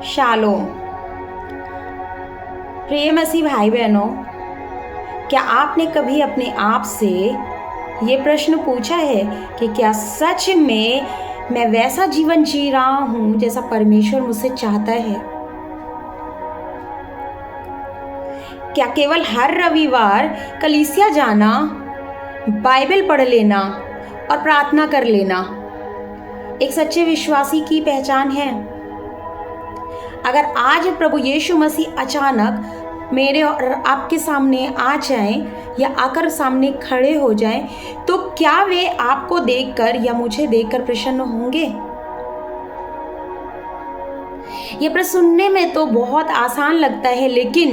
Shalom. प्रिय मसीह भाई बहनों, क्या आपने कभी अपने आप से ये प्रश्न पूछा है कि क्या सच में मैं वैसा जीवन जी रहा हूँ जैसा परमेश्वर मुझसे चाहता है? क्या केवल हर रविवार कलीसिया जाना, बाइबल पढ़ लेना और प्रार्थना कर लेना एक सच्चे विश्वासी की पहचान है? अगर आज प्रभु यीशु मसीह अचानक मेरे और आपके सामने आ जाएं या आकर सामने खड़े हो जाएं, तो क्या वे आपको देखकर या मुझे देखकर प्रसन्न होंगे? ये प्रश्न सुनने में तो बहुत आसान लगता है, लेकिन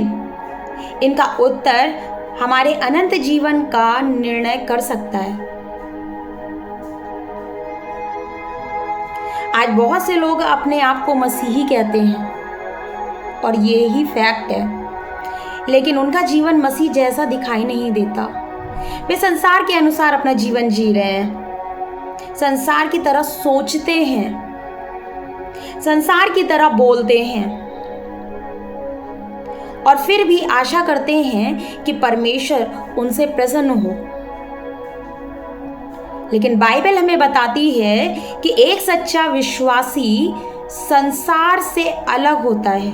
इनका उत्तर हमारे अनंत जीवन का निर्णय कर सकता है। आज बहुत से लोग अपने आप को मसीही कहते हैं और ये ही फैक्ट है, लेकिन उनका जीवन मसीह जैसा दिखाई नहीं देता। वे संसार के अनुसार अपना जीवन जी रहे हैं, संसार की तरह सोचते हैं, संसार की तरह बोलते हैं और फिर भी आशा करते हैं कि परमेश्वर उनसे प्रसन्न हो। लेकिन बाइबल हमें बताती है कि एक सच्चा विश्वासी संसार से अलग होता है,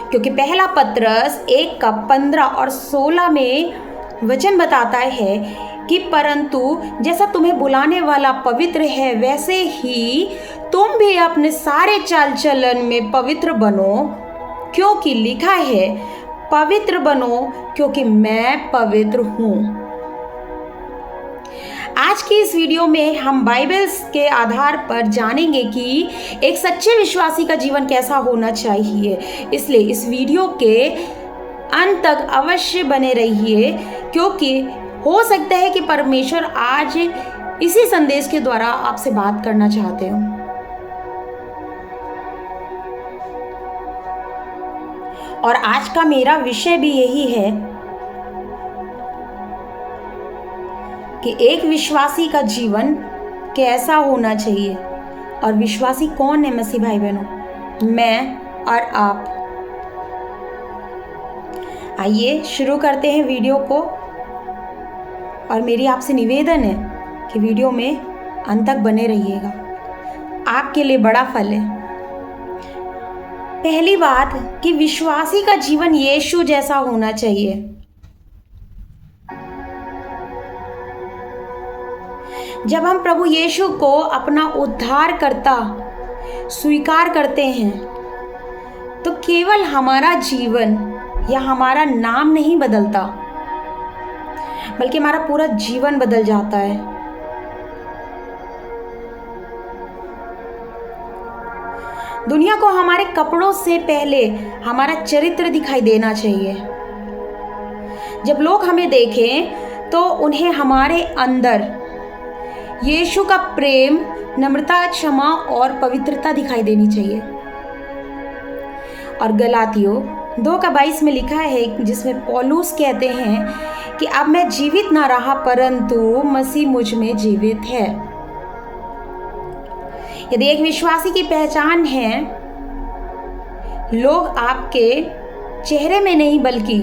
क्योंकि पहला पत्रस 1:15 और 16 में वचन बताता है कि परंतु जैसा तुम्हें बुलाने वाला पवित्र है, वैसे ही तुम भी अपने सारे चाल चलन में पवित्र बनो, क्योंकि लिखा है, पवित्र बनो क्योंकि मैं पवित्र हूँ। आज की इस वीडियो में हम बाइबल के आधार पर जानेंगे कि एक सच्चे विश्वासी का जीवन कैसा होना चाहिए। इसलिए इस वीडियो के अंत तक अवश्य बने रहिए, क्योंकि हो सकता है कि परमेश्वर आज इसी संदेश के द्वारा आपसे बात करना चाहते हो। और आज का मेरा विषय भी यही है कि एक विश्वासी का जीवन कैसा होना चाहिए। और विश्वासी कौन है मसीह भाई बहनों? मैं और आप। आइए शुरू करते हैं वीडियो को, और मेरी आपसे निवेदन है कि वीडियो में अंत तक बने रहिएगा, आपके लिए बड़ा फल है। पहली बात कि विश्वासी का जीवन यीशु जैसा होना चाहिए। जब हम प्रभु यीशु को अपना उद्धारकर्ता स्वीकार करते हैं, तो केवल हमारा जीवन या हमारा नाम नहीं बदलता, बल्कि हमारा पूरा जीवन बदल जाता है। दुनिया को हमारे कपड़ों से पहले हमारा चरित्र दिखाई देना चाहिए। जब लोग हमें देखें तो उन्हें हमारे अंदर यीशु का प्रेम, नम्रता, क्षमा और पवित्रता दिखाई देनी चाहिए। और गलातियों 2:22 में लिखा है, जिसमें पौलुस कहते हैं कि अब मैं जीवित ना रहा, परंतु मसीह मुझ में जीवित है। यदि एक विश्वासी की पहचान है, लोग आपके चेहरे में नहीं बल्कि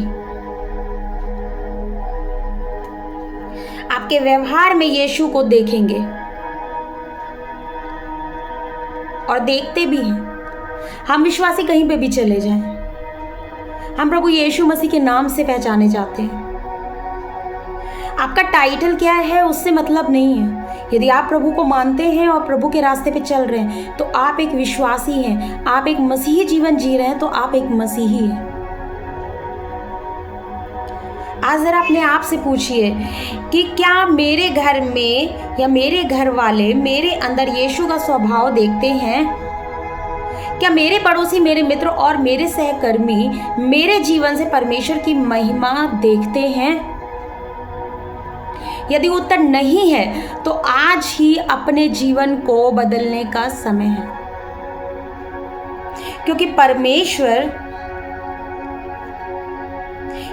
आपके व्यवहार में यीशु को देखेंगे, और देखते भी हैं। हम विश्वासी कहीं पे भी चले जाएं, हम प्रभु यीशु मसीह के नाम से पहचाने जाते हैं। आपका टाइटल क्या है उससे मतलब नहीं है। यदि आप प्रभु को मानते हैं और प्रभु के रास्ते पे चल रहे हैं, तो आप एक विश्वासी हैं। आप एक मसीही जीवन जी रहे हैं, तो आप एक मसीही हैं। आज जरा अपने आप से पूछिए कि क्या मेरे घर में या मेरे घर वाले मेरे अंदर यीशु का स्वभाव देखते हैं? क्या मेरे पड़ोसी, मेरे मित्र और मेरे सहकर्मी मेरे जीवन से परमेश्वर की महिमा देखते हैं? यदि उत्तर नहीं है, तो आज ही अपने जीवन को बदलने का समय है, क्योंकि परमेश्वर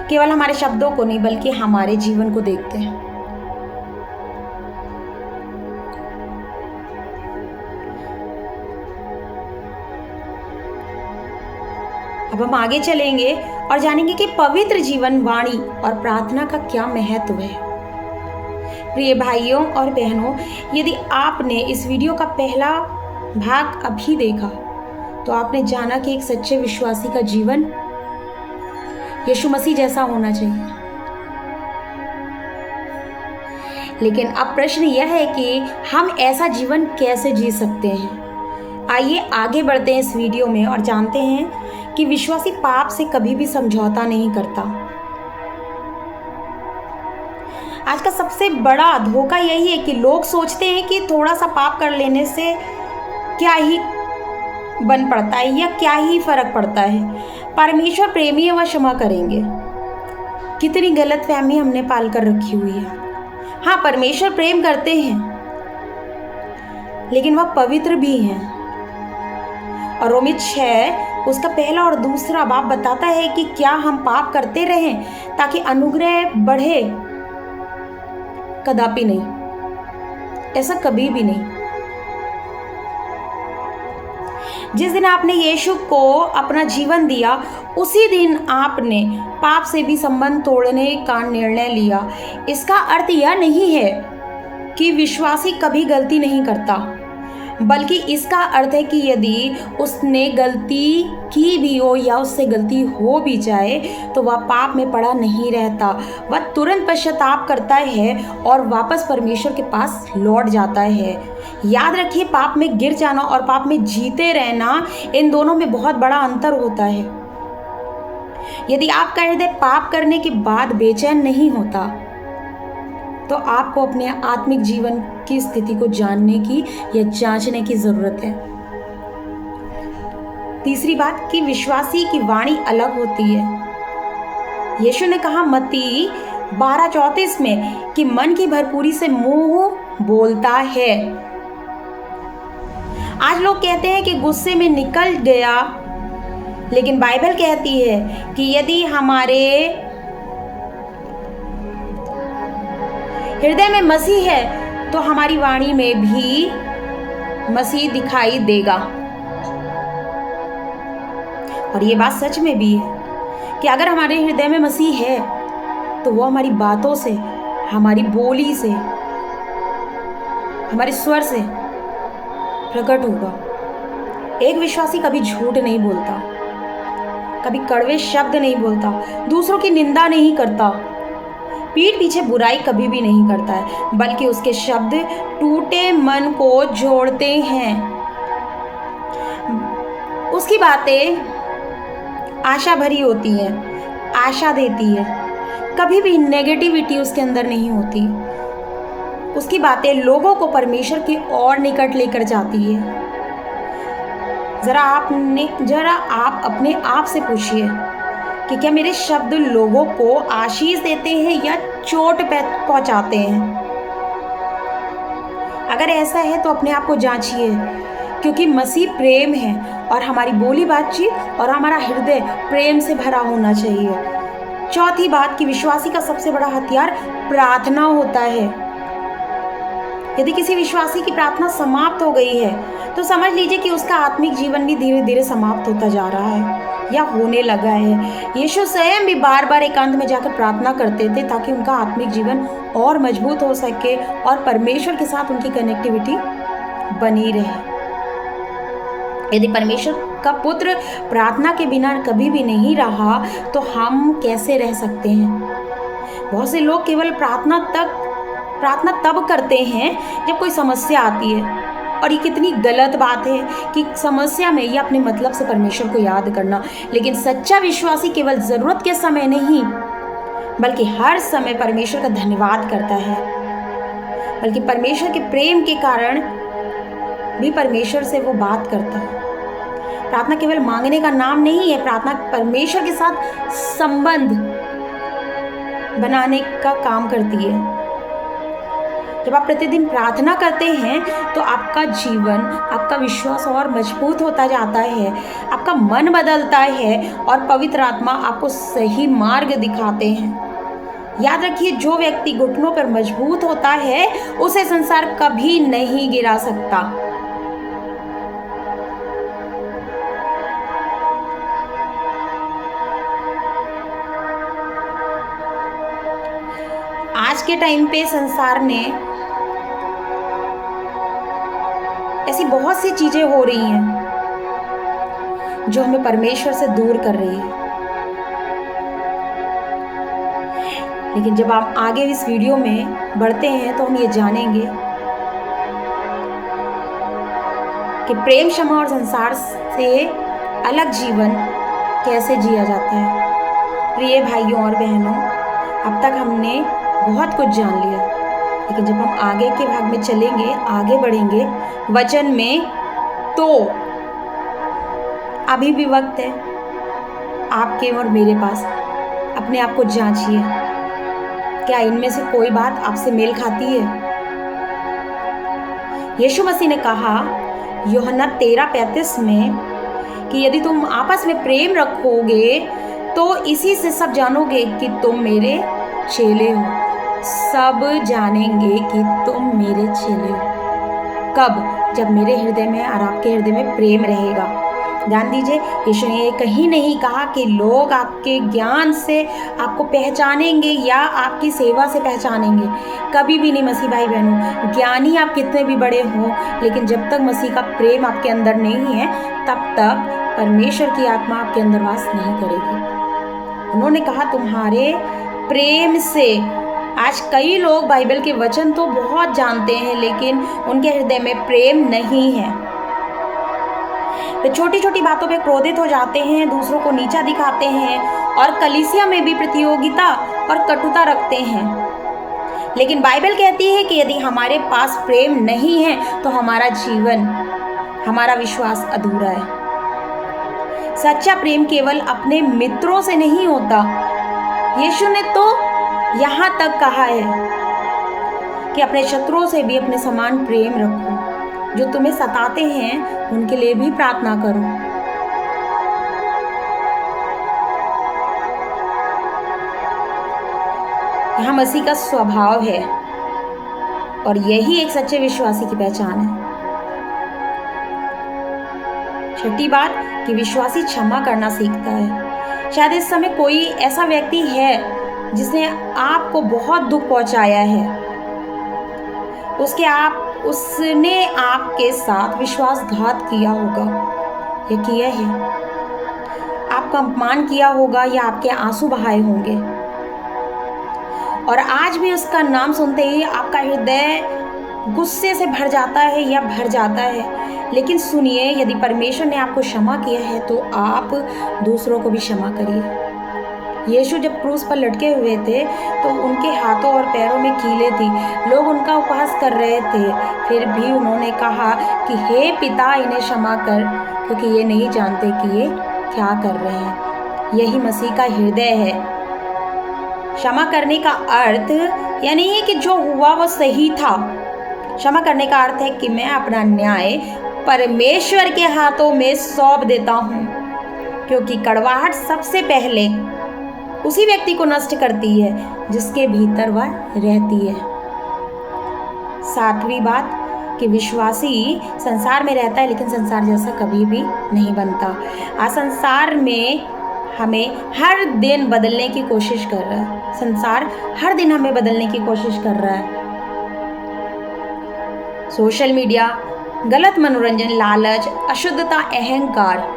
केवल हमारे शब्दों को नहीं बल्कि हमारे जीवन को देखते हैं। अब हम आगे चलेंगे और जानेंगे कि पवित्र जीवन वाणी और प्रार्थना का क्या महत्व है। प्रिय भाइयों और बहनों, यदि आपने इस वीडियो का पहला भाग अभी देखा तो आपने जाना कि एक सच्चे विश्वासी का जीवन यीशु मसीह जैसा होना चाहिए। लेकिन अब प्रश्न यह है कि हम ऐसा जीवन कैसे जी सकते हैं। आइए आगे बढ़ते हैं इस वीडियो में और जानते हैं कि विश्वासी पाप से कभी भी समझौता नहीं करता। आज का सबसे बड़ा धोखा यही है कि लोग सोचते हैं कि थोड़ा सा पाप कर लेने से क्या ही बन पड़ता है या क्या ही फर्क पड़ता है, परमेश्वर प्रेमी है, वह क्षमा करेंगे। कितनी गलतफहमी हमने पाल कर रखी हुई है। हाँ, परमेश्वर प्रेम करते हैं, लेकिन वह पवित्र भी हैं। और रोमी 6 उसका पहला और दूसरा बाब बताता है कि क्या हम पाप करते रहें ताकि अनुग्रह बढ़े? कदापि नहीं, ऐसा कभी भी नहीं। जिस दिन आपने यीशु को अपना जीवन दिया, उसी दिन आपने पाप से भी संबंध तोड़ने का निर्णय लिया। इसका अर्थ यह नहीं है कि विश्वासी कभी गलती नहीं करता, बल्कि इसका अर्थ है कि यदि उसने गलती की भी हो या उससे गलती हो भी जाए तो वह पाप में पड़ा नहीं रहता। वह तुरंत पश्चाताप करता है और वापस परमेश्वर के पास लौट जाता है। याद रखिए, पाप में गिर जाना और पाप में जीते रहना, इन दोनों में बहुत बड़ा अंतर होता है। यदि आपका हृदय पाप करने के बाद बेचैन नहीं होता तो आपको अपने आत्मिक जीवन की स्थिति को जानने की या जांचने की जरूरत है। तीसरी बात कि विश्वासी की वाणी अलग होती है। यीशु ने कहा मत्ती 12:34 में कि मन की भरपूरी से मुंह बोलता है। आज लोग कहते हैं कि गुस्से में निकल गया, लेकिन बाइबल कहती है कि यदि हमारे हृदय में मसीह है तो हमारी वाणी में भी मसीह दिखाई देगा। और ये बात सच में भी है कि अगर हमारे हृदय में मसीह है तो वो हमारी बातों से, हमारी बोली से, हमारे स्वर से प्रकट होगा। एक विश्वासी कभी झूठ नहीं बोलता, कभी कड़वे शब्द नहीं बोलता, दूसरों की निंदा नहीं करता, पीठ पीछे बुराई कभी भी नहीं करता है, बल्कि उसके शब्द टूटे मन को जोड़ते हैं। उसकी बातें आशा भरी होती हैं, आशा देती है, कभी भी नेगेटिविटी उसके अंदर नहीं होती। उसकी बातें लोगों को परमेश्वर की ओर निकट लेकर जाती है। जरा आप अपने आप से पूछिए कि क्या मेरे शब्द लोगों को आशीष देते हैं या चोट पहुंचाते हैं? अगर ऐसा है तो अपने आप को जांचिए, क्योंकि मसीह प्रेम है और हमारी बोली बातचीत और हमारा हृदय प्रेम से भरा होना चाहिए। चौथी बात कि विश्वासी का सबसे बड़ा हथियार प्रार्थना होता है। यदि किसी विश्वासी की प्रार्थना समाप्त हो गई है तो समझ लीजिए कि उसका आत्मिक जीवन भी धीरे धीरे समाप्त होता जा रहा है या होने लगा है। यीशु स्वयं भी बार बार एकांत में जाकर प्रार्थना करते थे ताकि उनका आत्मिक जीवन और मजबूत हो सके और परमेश्वर के साथ उनकी कनेक्टिविटी बनी रहे। यदि परमेश्वर का पुत्र प्रार्थना के बिना कभी भी नहीं रहा तो हम कैसे रह सकते हैं? बहुत से लोग केवल प्रार्थना तब करते हैं जब कोई समस्या आती है, और ये कितनी गलत बात है कि समस्या में या अपने मतलब से परमेश्वर को याद करना। लेकिन सच्चा विश्वासी केवल ज़रूरत के समय नहीं, बल्कि हर समय परमेश्वर का धन्यवाद करता है, बल्कि परमेश्वर के प्रेम के कारण भी परमेश्वर से वो बात करता है। प्रार्थना केवल मांगने का नाम नहीं है, प्रार्थना परमेश्वर के साथ संबंध बनाने का काम करती है। जब आप प्रतिदिन प्रार्थना करते हैं तो आपका जीवन, आपका विश्वास और मजबूत होता जाता है, आपका मन बदलता है और पवित्र आत्मा आपको सही मार्ग दिखाते हैं। याद रखिए, जो व्यक्ति घुटनों पर मजबूत होता है उसे संसार कभी नहीं गिरा सकता। के टाइम पे संसार ने ऐसी बहुत सी चीजें हो रही हैं जो हमें परमेश्वर से दूर कर रही है। लेकिन जब आप आगे इस वीडियो में बढ़ते हैं तो हम ये जानेंगे कि प्रेम, क्षमा और संसार से अलग जीवन कैसे जिया जाता है। प्रिय भाइयों और बहनों, अब तक हमने बहुत कुछ जान लिया, लेकिन जब हम आगे के भाग में चलेंगे, आगे बढ़ेंगे वचन में, तो अभी भी वक्त है आपके और मेरे पास। अपने आप को जांचिए, क्या इनमें से कोई बात आपसे मेल खाती है? यीशु मसीह ने कहा यूहन्ना 13:35 में कि यदि तुम आपस में प्रेम रखोगे तो इसी से सब जानोगे कि तुम मेरे चेले हो। सब जानेंगे कि तुम मेरे चेले हो। कब? जब मेरे हृदय में और आपके हृदय में प्रेम रहेगा। ध्यान दीजिए, यीशु ने ये कहीं नहीं कहा कि लोग आपके ज्ञान से आपको पहचानेंगे या आपकी सेवा से पहचानेंगे। कभी भी नहीं मसीह भाई बहनों। ज्ञानी आप कितने भी बड़े हों, लेकिन जब तक मसीह का प्रेम आपके अंदर नहीं है, तब तक परमेश्वर की आत्मा आपके अंदर वास नहीं करेगी। उन्होंने कहा तुम्हारे प्रेम से। आज कई लोग बाइबल के वचन तो बहुत जानते हैं, लेकिन उनके हृदय में प्रेम नहीं है। वे छोटी छोटी बातों पे क्रोधित हो जाते हैं, दूसरों को नीचा दिखाते हैं और कलीसिया में भी प्रतियोगिता और कटुता रखते हैं। लेकिन बाइबल कहती है कि यदि हमारे पास प्रेम नहीं है तो हमारा जीवन, हमारा विश्वास अधूरा है। सच्चा प्रेम केवल अपने मित्रों से नहीं होता। यीशु ने तो यहाँ तक कहा है कि अपने शत्रुओं से भी अपने समान प्रेम रखो। जो तुम्हें सताते हैं उनके लिए भी प्रार्थना करो। यह मसीह का स्वभाव है और यही एक सच्चे विश्वासी की पहचान है। छठी बात कि विश्वासी क्षमा करना सीखता है। शायद इस समय कोई ऐसा व्यक्ति है जिसने आपको बहुत दुख पहुंचाया है। उसने आपके साथ विश्वासघात किया होगा या किया है। आपका अपमान किया होगा या आपके आंसू बहाए होंगे। और आज भी उसका नाम सुनते ही आपका हृदय गुस्से से भर जाता है या भर जाता है। लेकिन सुनिए, यदि परमेश्वर ने आपको क्षमा किया है तो आप दूसरों को भी क्षमा करिए। यीशु जब क्रूस पर लटके हुए थे तो उनके हाथों और पैरों में कीलें थी। लोग उनका उपहास कर रहे थे, फिर भी उन्होंने कहा कि हे पिता, इन्हें क्षमा कर, क्योंकि ये नहीं जानते कि ये क्या कर रहे हैं। यही मसीह का हृदय है। क्षमा करने का अर्थ यह नहीं है कि जो हुआ वो सही था। क्षमा करने का अर्थ है कि मैं अपना न्याय परमेश्वर के हाथों में सौंप देता हूँ, क्योंकि कड़वाहट सबसे पहले उसी व्यक्ति को नष्ट करती है जिसके भीतर वह रहती है। सातवीं बात कि विश्वासी संसार में रहता है, लेकिन संसार जैसा कभी भी नहीं बनता। आज संसार में हमें हर दिन बदलने की कोशिश कर रहा है। संसार हर दिन हमें बदलने की कोशिश कर रहा है। सोशल मीडिया, गलत मनोरंजन, लालच, अशुद्धता, अहंकार,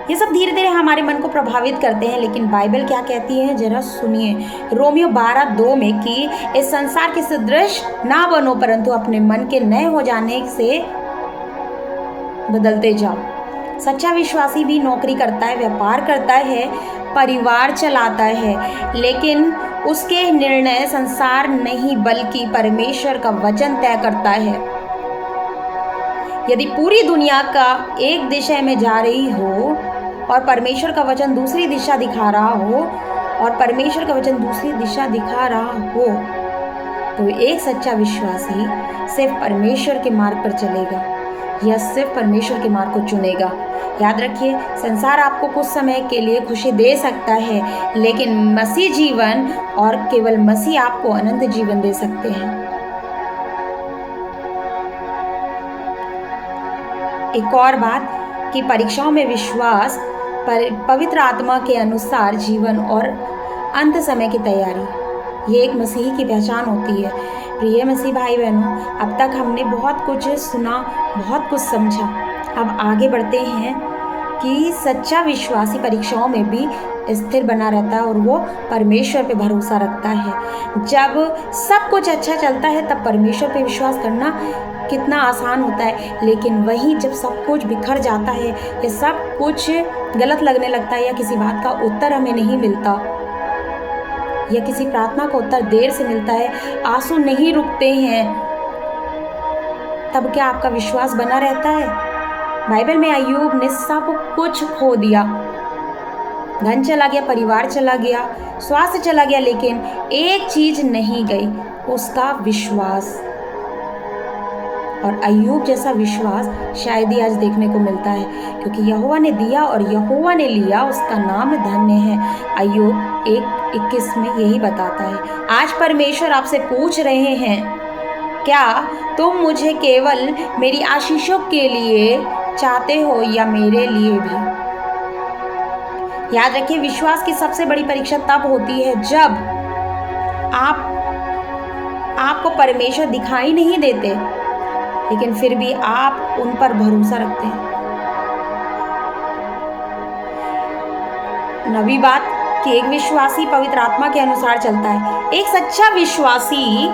ये सब धीरे धीरे हमारे मन को प्रभावित करते हैं। लेकिन बाइबल क्या कहती है, जरा सुनिए। रोमियो 12:2 में कि इस संसार के सदृश ना बनो, परंतु अपने मन के नए हो जाने से बदलते जाओ। सच्चा विश्वासी भी नौकरी करता है, व्यापार करता है, परिवार चलाता है, लेकिन उसके निर्णय संसार नहीं बल्कि परमेश्वर का वचन तय करता है। यदि पूरी दुनिया का एक दिशा में जा रही हो और परमेश्वर का वचन दूसरी दिशा दिखा रहा हो और परमेश्वर का वचन दूसरी दिशा दिखा रहा हो, तो एक सच्चा विश्वासी सिर्फ परमेश्वर के मार्ग पर चलेगा या सिर्फ परमेश्वर के मार्ग को चुनेगा। याद रखिए, संसार आपको कुछ समय के लिए खुशी दे सकता है, लेकिन मसीह जीवन और केवल मसीह आपको अनंत जीवन दे सकते हैं। एक और बात कि परीक्षाओं में विश्वास पवित्र आत्मा के अनुसार जीवन और अंत समय की तैयारी, ये एक मसीही की पहचान होती है। प्रिय मसीह भाई बहनों, अब तक हमने बहुत कुछ सुना, बहुत कुछ समझा। अब आगे बढ़ते हैं कि सच्चा विश्वासी परीक्षाओं में भी स्थिर बना रहता है और वो परमेश्वर पे भरोसा रखता है। जब सब कुछ अच्छा चलता है तब परमेश्वर पे विश्वास करना कितना आसान होता है, लेकिन वहीं जब सब कुछ बिखर जाता है या सब कुछ गलत लगने लगता है या किसी बात का उत्तर हमें नहीं मिलता या किसी प्रार्थना का उत्तर देर से मिलता है, आंसू नहीं रुकते हैं, तब क्या आपका विश्वास बना रहता है? बाइबल में अय्यूब ने सब कुछ खो दिया, धन चला गया, परिवार चला गया, स्वास्थ्य चला गया, लेकिन एक चीज नहीं गई, उसका विश्वास। और अय्यूब जैसा विश्वास शायद ही आज देखने को मिलता है, क्योंकि यहोवा ने दिया और यहोवा ने लिया, उसका नाम धन्य है। अय्यूब 1:21 में यही बताता है। आज परमेश्वर आपसे पूछ रहे हैं, क्या तुम मुझे केवल मेरी आशीषों के लिए चाहते हो या मेरे लिए भी? याद रखिए, विश्वास की सबसे बड़ी परीक्षा तब होती है जब आपको परमेश्वर दिखाई नहीं देते, लेकिन फिर भी आप उन पर भरोसा रखते हैं। नवी बात कि एक विश्वासी पवित्र आत्मा के अनुसार चलता है। एक सच्चा विश्वासी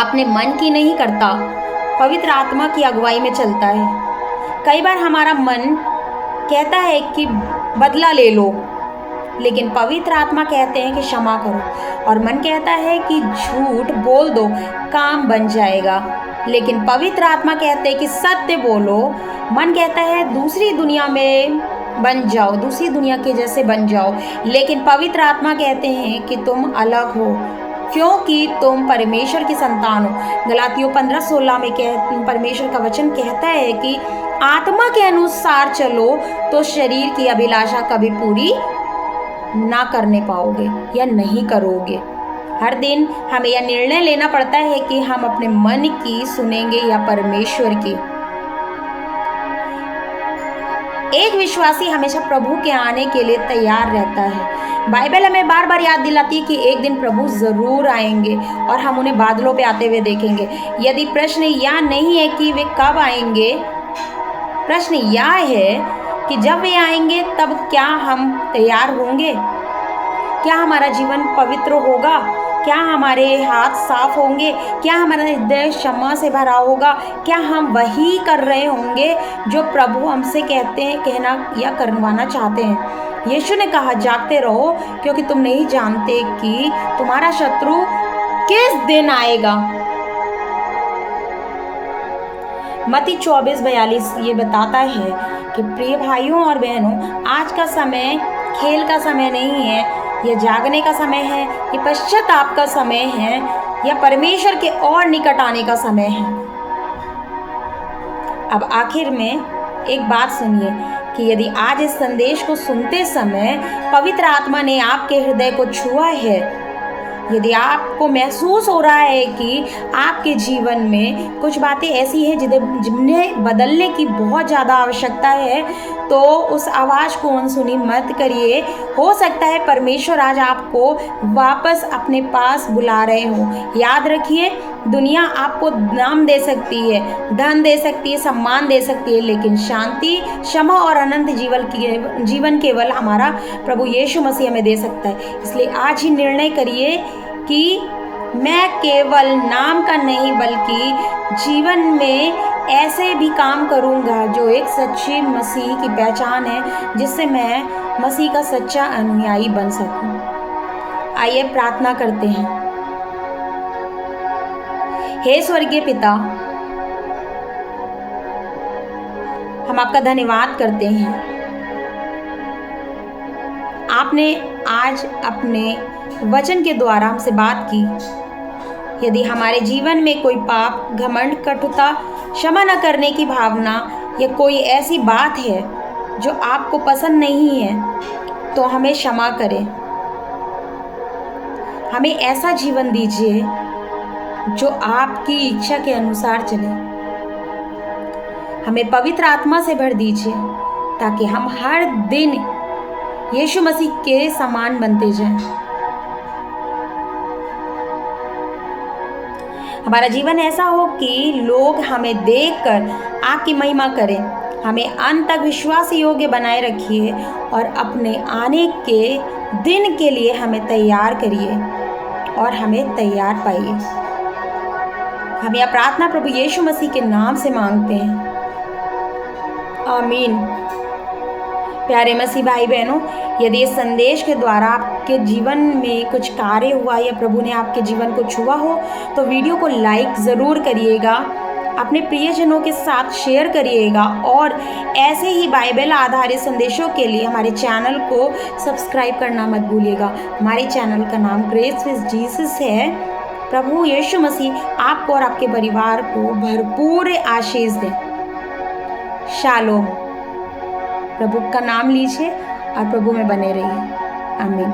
अपने मन की नहीं करता, पवित्र आत्मा की अगुवाई में चलता है। कई बार हमारा मन कहता है कि बदला ले लो, लेकिन पवित्र आत्मा कहते हैं कि क्षमा करो, और मन कहता है कि झूठ बोल दो, काम बन जाएगा, लेकिन पवित्र आत्मा कहते हैं कि सत्य बोलो। मन कहता है दूसरी दुनिया में बन जाओ, दूसरी दुनिया के जैसे बन जाओ, लेकिन पवित्र आत्मा कहते हैं कि तुम अलग हो, क्योंकि तुम परमेश्वर की संतान हो। गलातियों 15:16 में परमेश्वर का वचन कहता है कि आत्मा के अनुसार चलो तो शरीर की अभिलाषा कभी पूरी ना करने पाओगे या नहीं करोगे। हर दिन हमें यह निर्णय लेना पड़ता है कि हम अपने मन की सुनेंगे या परमेश्वर की। एक विश्वासी हमेशा प्रभु के आने के लिए तैयार रहता है। बाइबल हमें बार बार याद दिलाती है कि एक दिन प्रभु जरूर आएंगे और हम उन्हें बादलों पे आते हुए देखेंगे। यदि प्रश्न यह नहीं है कि वे कब आएंगे, प्रश्न यह है कि जब वे आएंगे तब क्या हम तैयार होंगे? क्या हमारा जीवन पवित्र होगा? क्या हमारे हाथ साफ होंगे? क्या हमारा हृदय क्षमा से भरा होगा? क्या हम वही कर रहे होंगे जो प्रभु हमसे कहना या करवाना चाहते हैं? यीशु ने कहा, जागते रहो, क्योंकि तुम नहीं जानते कि तुम्हारा शत्रु किस दिन आएगा। मत्ती 24:42 ये बताता है कि प्रिय भाइयों और बहनों, आज का समय खेल का समय नहीं है, यह जागने का समय है, ये पश्चाताप का समय है, या परमेश्वर के और निकट आने का समय है। अब आखिर में एक बात सुनिए कि यदि आज इस संदेश को सुनते समय पवित्र आत्मा ने आपके हृदय को छुआ है, यदि आपको महसूस हो रहा है कि आपके जीवन में कुछ बातें ऐसी हैं जिन्हें बदलने की बहुत ज़्यादा आवश्यकता है, तो उस आवाज़ को अनसुनी मत करिए। हो सकता है परमेश्वर आज आपको वापस अपने पास बुला रहे हो। याद रखिए, दुनिया आपको नाम दे सकती है, धन दे सकती है, सम्मान दे सकती है, लेकिन शांति, क्षमा और अनंत जीवन केवल हमारा प्रभु यीशु मसीह हमें दे सकता है। इसलिए आज ही निर्णय करिए कि मैं केवल नाम का नहीं बल्कि जीवन में ऐसे भी काम करूंगा जो एक सच्ची मसीह की पहचान है, जिससे मैं मसीह का सच्चा अनुयायी बन सकूं। आइए प्रार्थना करते हैं। हे स्वर्गीय पिता, हम आपका धन्यवाद करते हैं। आपने आज अपने वचन के द्वारा हमसे बात की। यदि हमारे जीवन में कोई पाप, घमंड, कटुता, क्षमा न करने की भावना या कोई ऐसी बात है जो आपको पसंद नहीं है, तो हमें क्षमा करें। हमें ऐसा जीवन दीजिए जो आपकी इच्छा के अनुसार चले। हमें पवित्र आत्मा से भर दीजिए ताकि हम हर दिन यीशु मसीह के समान बनते जाएं। हमारा जीवन ऐसा हो कि लोग हमें देखकर आपकी महिमा करें। हमें अंत तक विश्वास योग्य बनाए रखिए और अपने आने के दिन के लिए हमें तैयार करिए और हमें तैयार पाइए। हम यह प्रार्थना प्रभु यीशु मसीह के नाम से मांगते हैं, आमीन। प्यारे मसीह भाई बहनों, यदि इस संदेश के द्वारा आपके जीवन में कुछ कार्य हुआ या प्रभु ने आपके जीवन को छुआ हो तो वीडियो को लाइक ज़रूर करिएगा, अपने प्रियजनों के साथ शेयर करिएगा और ऐसे ही बाइबल आधारित संदेशों के लिए हमारे चैनल को सब्सक्राइब करना मत भूलिएगा। हमारे चैनल का नाम ग्रेस विद जीसस है। प्रभु यीशु मसीह आपको और आपके परिवार को भरपूर आशीष दे। शालोम। प्रभु का नाम लीजिए और प्रभु में बने रहिए। आमीन।